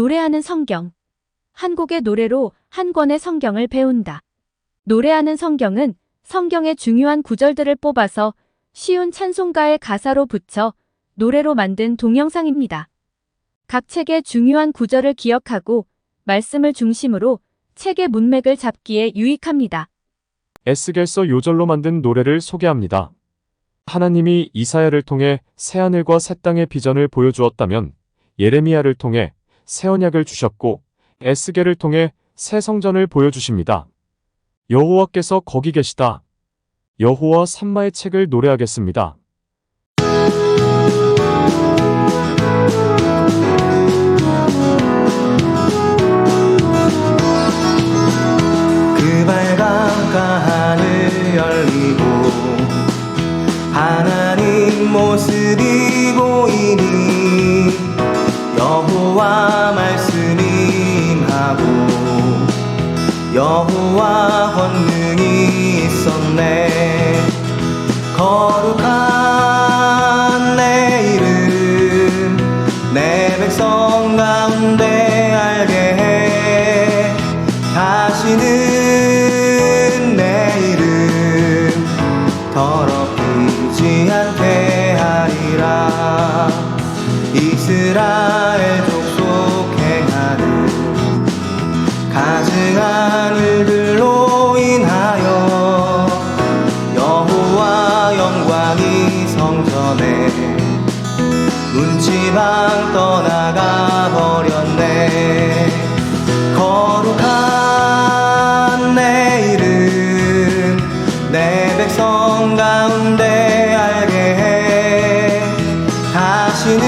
노래하는 성경. 한 곡의 노래로 한 권의 성경을 배운다. 노래하는 성경은 성경의 중요한 구절들을 뽑아서 쉬운 찬송가의 가사로 붙여 노래로 만든 동영상입니다. 각 책의 중요한 구절을 기억하고 말씀을 중심으로 책의 문맥을 잡기에 유익합니다. 에스겔서 요절로 만든 노래를 소개합니다. 하나님이 이사야를 통해 새하늘과 새 땅의 비전을 보여주었다면 예레미야를 통해 새 언약을 주셨고 에스겔을 통해 새 성전을 보여주십니다. 여호와께서 거기 계시다. 여호와 삼마의 책을 노래하겠습니다. 그 밝은 하늘 열리고 하나님 모습이 보이니 여호와 말씀이 임하고 여호와 권능이 있었네. 거룩한 내 이름 내 백성 가운데 알게 해. 다시는 내 이름 더럽히지 않게 하리라. 이스라엘 족속 행하는 가증한 일들로 인하여 여호와 영광이 성전에 문지방 떠나가 버렸네. 거룩한 내 이름 내 백성 가운데 알게 해. 다시는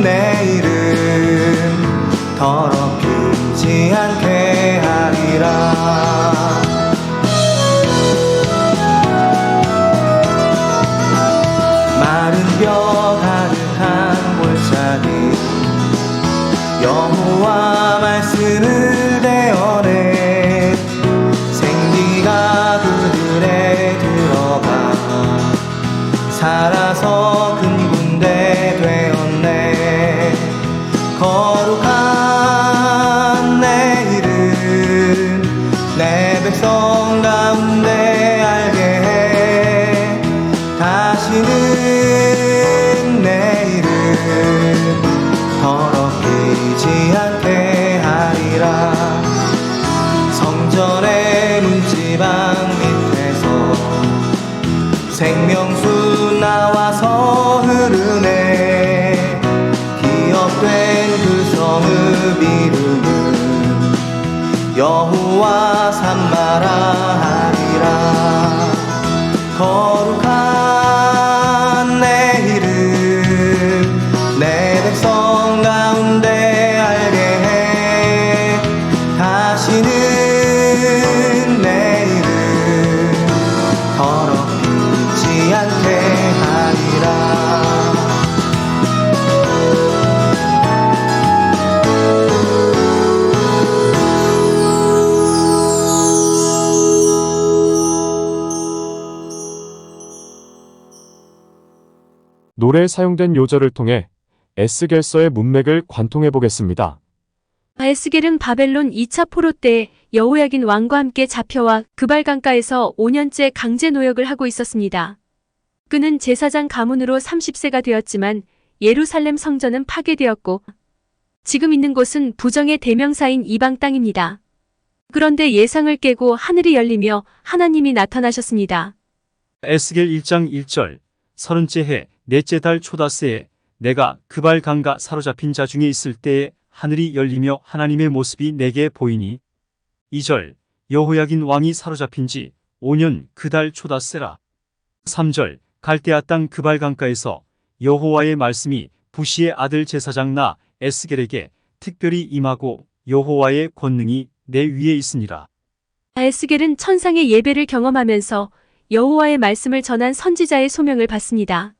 내 이름 더럽히지 않게 하리라. 마른 뼈 가득한 골짜기 여호와 말씀을 대언해. 생기가 그들에 들어가 살아서 큰 군대 되었네. 거룩한 내 이름 내 백성 가운데 알게 해. 다시는 내 이름 더럽히지 않게 하리라. 성전의 문지방 밑에서 생명수 나와서 흐르네. 기업된 그 성읍 이름은 여호와 삼마라 하리라. 거룩한 내 이름 내 백성 가운데 알게 해. 다시는 내 이름 더럽히지 않게 하리라. 노래에 사용된 요절을 통해 에스겔서의 문맥을 관통해 보겠습니다. 에스겔은 바벨론 2차 포로 때 여호야긴 왕과 함께 잡혀와 그발 강가에서 5년째 강제 노역을 하고 있었습니다. 그는 제사장 가문으로 30세가 되었지만 예루살렘 성전은 파괴되었고 지금 있는 곳은 부정의 대명사인 이방 땅입니다. 그런데 예상을 깨고 하늘이 열리며 하나님이 나타나셨습니다. 에스겔 1장 1절 30째 해 넷째 달 초다스에 내가 그발 강가 사로잡힌 자 중에 있을 때에 하늘이 열리며 하나님의 모습이 내게 보이니. 2절 여호야긴 왕이 사로잡힌 지 5년 그 달 초다스라. 3절 갈대아 땅 그발 강가에서 여호와의 말씀이 부시의 아들 제사장 나 에스겔에게 특별히 임하고 여호와의 권능이 내 위에 있으니라. 에스겔은 천상의 예배를 경험하면서 여호와의 말씀을 전한 선지자의 소명을 받습니다.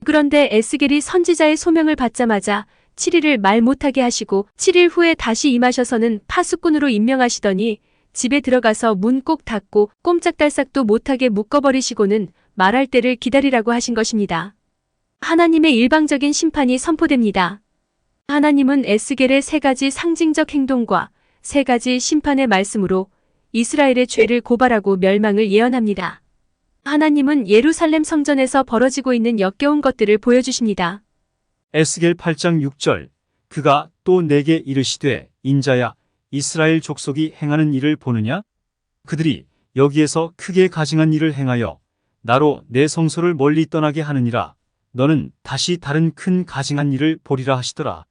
그런데 에스겔이 선지자의 소명을 받자마자 7일을 말 못하게 하시고 7일 후에 다시 임하셔서는 파수꾼으로 임명하시더니 집에 들어가서 문 꼭 닫고 꼼짝달싹도 못하게 묶어버리시고는 말할 때를 기다리라고 하신 것입니다. 하나님의 일방적인 심판이 선포됩니다. 하나님은 에스겔의 세 가지 상징적 행동과 세 가지 심판의 말씀으로 이스라엘의 죄를 고발하고 멸망을 예언합니다. 하나님은 예루살렘 성전에서 벌어지고 있는 역겨운 것들을 보여주십니다. 에스겔 8장 6절 그가 또 내게 이르시되 인자야 이스라엘 족속이 행하는 일을 보느냐? 그들이 여기에서 크게 가증한 일을 행하여 나로 내 성소를 멀리 떠나게 하느니라. 너는 다시 다른 큰 가증한 일을 보리라 하시더라.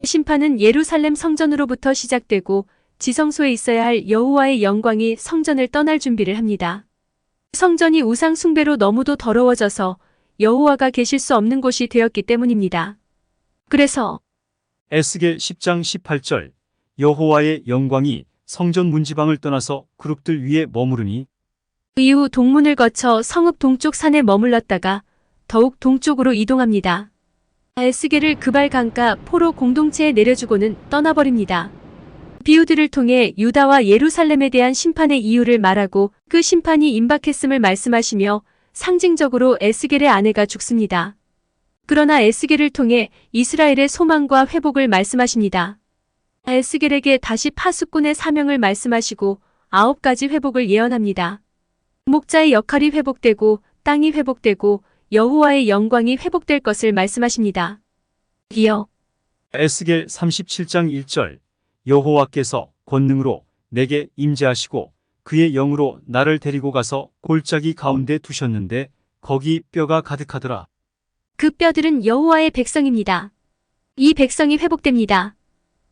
심판은 예루살렘 성전으로부터 시작되고 지성소에 있어야 할 여호와의 영광이 성전을 떠날 준비를 합니다. 성전이 우상 숭배로 너무도 더러워져서 여호와가 계실 수 없는 곳이 되었기 때문입니다. 그래서 에스겔 10장 18절 여호와의 영광이 성전 문지방을 떠나서 그룹들 위에 머무르니 이후 동문을 거쳐 성읍 동쪽 산에 머물렀다가 더욱 동쪽으로 이동합니다. 에스겔을 그발 강가 포로 공동체에 내려주고는 떠나버립니다. 비유들을 통해 유다와 예루살렘에 대한 심판의 이유를 말하고 그 심판이 임박했음을 말씀하시며 상징적으로 에스겔의 아내가 죽습니다. 그러나 에스겔을 통해 이스라엘의 소망과 회복을 말씀하십니다. 에스겔에게 다시 파수꾼의 사명을 말씀하시고 9가지 회복을 예언합니다. 목자의 역할이 회복되고 땅이 회복되고 여호와의 영광이 회복될 것을 말씀하십니다. 이어 에스겔 37장 1절 여호와께서 권능으로 내게 임재하시고 그의 영으로 나를 데리고 가서 골짜기 가운데 두셨는데 거기 뼈가 가득하더라. 그 뼈들은 여호와의 백성입니다. 이 백성이 회복됩니다.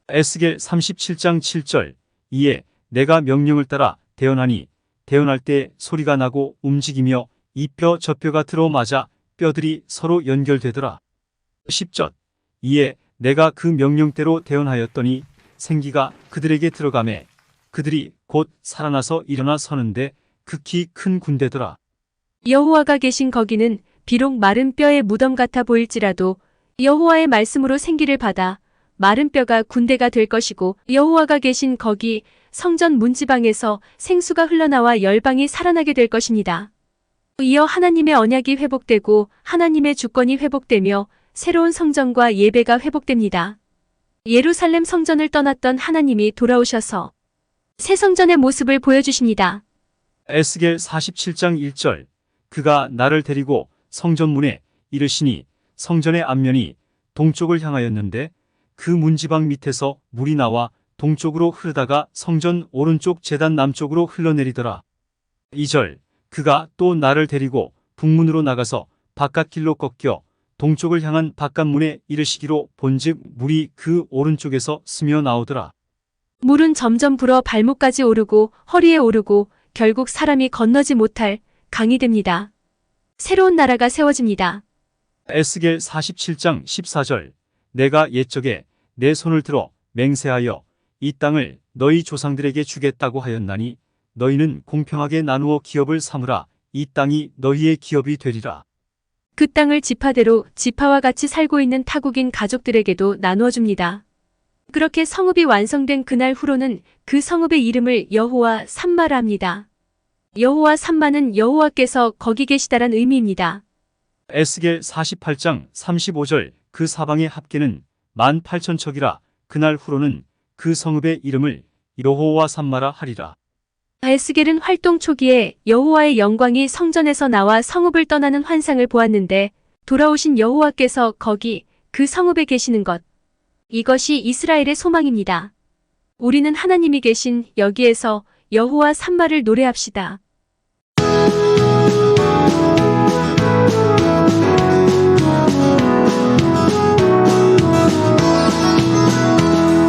에스겔 37장 7절 이에 내가 명령을 따라 대언하니 대언할 때 소리가 나고 움직이며 이 뼈 저 뼈가 들어맞아 뼈들이 서로 연결되더라. 10절 이에 내가 그 명령대로 대언하였더니 생기가 그들에게 들어가매 그들이 곧 살아나서 일어나 서는데 극히 큰 군대더라. 여호와가 계신 거기는 비록 마른 뼈의 무덤 같아 보일지라도 여호와의 말씀으로 생기를 받아 마른 뼈가 군대가 될 것이고 여호와가 계신 거기 성전 문지방에서 생수가 흘러나와 열방이 살아나게 될 것입니다. 이어 하나님의 언약이 회복되고 하나님의 주권이 회복되며 새로운 성전과 예배가 회복됩니다. 예루살렘 성전을 떠났던 하나님이 돌아오셔서 새 성전의 모습을 보여주십니다. 에스겔 47장 1절 그가 나를 데리고 성전문에 이르시니 성전의 앞면이 동쪽을 향하였는데 그 문지방 밑에서 물이 나와 동쪽으로 흐르다가 성전 오른쪽 제단 남쪽으로 흘러내리더라. 2절 그가 또 나를 데리고 북문으로 나가서 바깥길로 꺾여 동쪽을 향한 바깥문에 이르시기로 본즉 물이 그 오른쪽에서 스며 나오더라. 물은 점점 불어 발목까지 오르고 허리에 오르고 결국 사람이 건너지 못할 강이 됩니다. 새로운 나라가 세워집니다. 에스겔 47장 14절 내가 옛적에 내 손을 들어 맹세하여 이 땅을 너희 조상들에게 주겠다고 하였나니 너희는 공평하게 나누어 기업을 삼으라. 이 땅이 너희의 기업이 되리라. 그 땅을 지파대로 지파와 같이 살고 있는 타국인 가족들에게도 나누어 줍니다. 그렇게 성읍이 완성된 그날 후로는 그 성읍의 이름을 여호와 삼마라 합니다. 여호와 삼마는 여호와께서 거기 계시다란 의미입니다. 에스겔 48장 35절 그 사방의 합계는 18,000척이라. 그날 후로는 그 성읍의 이름을 여호와 삼마라 하리라. 에스겔은 활동 초기에 여호와의 영광이 성전에서 나와 성읍을 떠나는 환상을 보았는데 돌아오신 여호와께서 거기 그 성읍에 계시는 것. 이것이 이스라엘의 소망입니다. 우리는 하나님이 계신 여기에서 여호와 삼마를 노래합시다.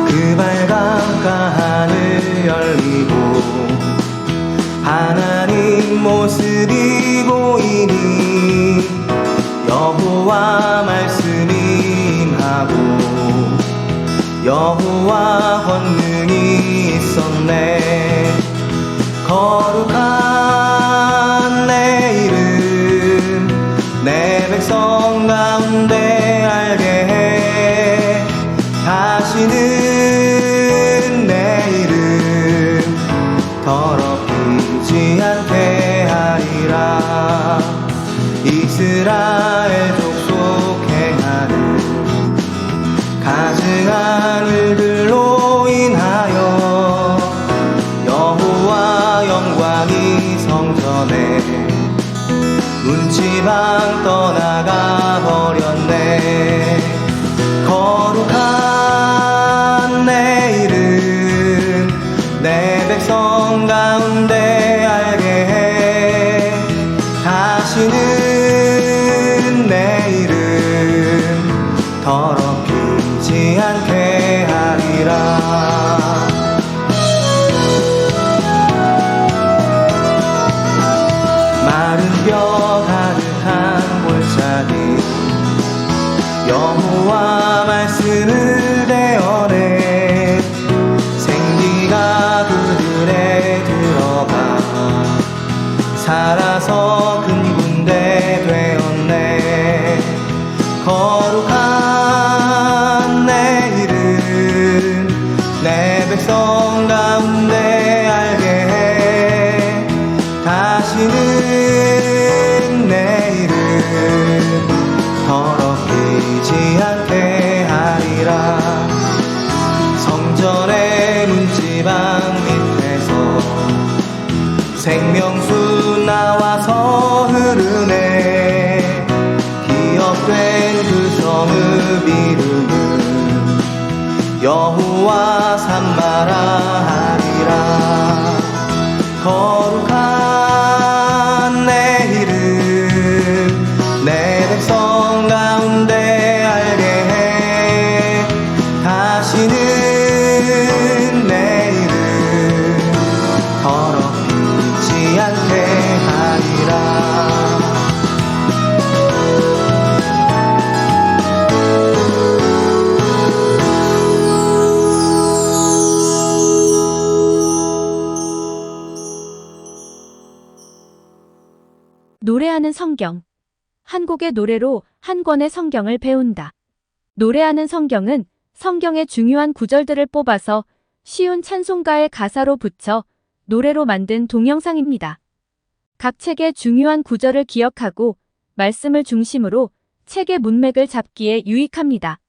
그 발광가 하늘 열리고 하나님 모습이 보이니 여호와 말씀이 임하고 여호와 권능이 있었네. 거룩한 내 이름 내 백성 가운데 알게 해. 다시는 내 이름 더럽히지 않게 하리라. 이스라엘 족속 행하는 가증한 마른 뼈 가득한 골짜기 여호와 말씀을 대언해 생기가 그들에 들어가 살아서 큰 군대 되었네. 거룩한 내 이름 내 백성 가운데 알게 해. 다시는 내 이름 더럽히지 않게 하리라. 성전의 문지방 밑에서 생명수 나와서 흐르네. 기억된 그 성읍 이름은 여호와 삼마라 하리라. 거룩한 내 이름 내 백성 가운데 알게 해. 다시는 내 이름 더럽히지 않게 하리라. 노래하는 성경. 한 곡의 노래로 한 권의 성경을 배운다. 노래하는 성경은 성경의 중요한 구절들을 뽑아서 쉬운 찬송가의 가사로 붙여 노래로 만든 동영상입니다. 각 책의 중요한 구절을 기억하고 말씀을 중심으로 책의 문맥을 잡기에 유익합니다.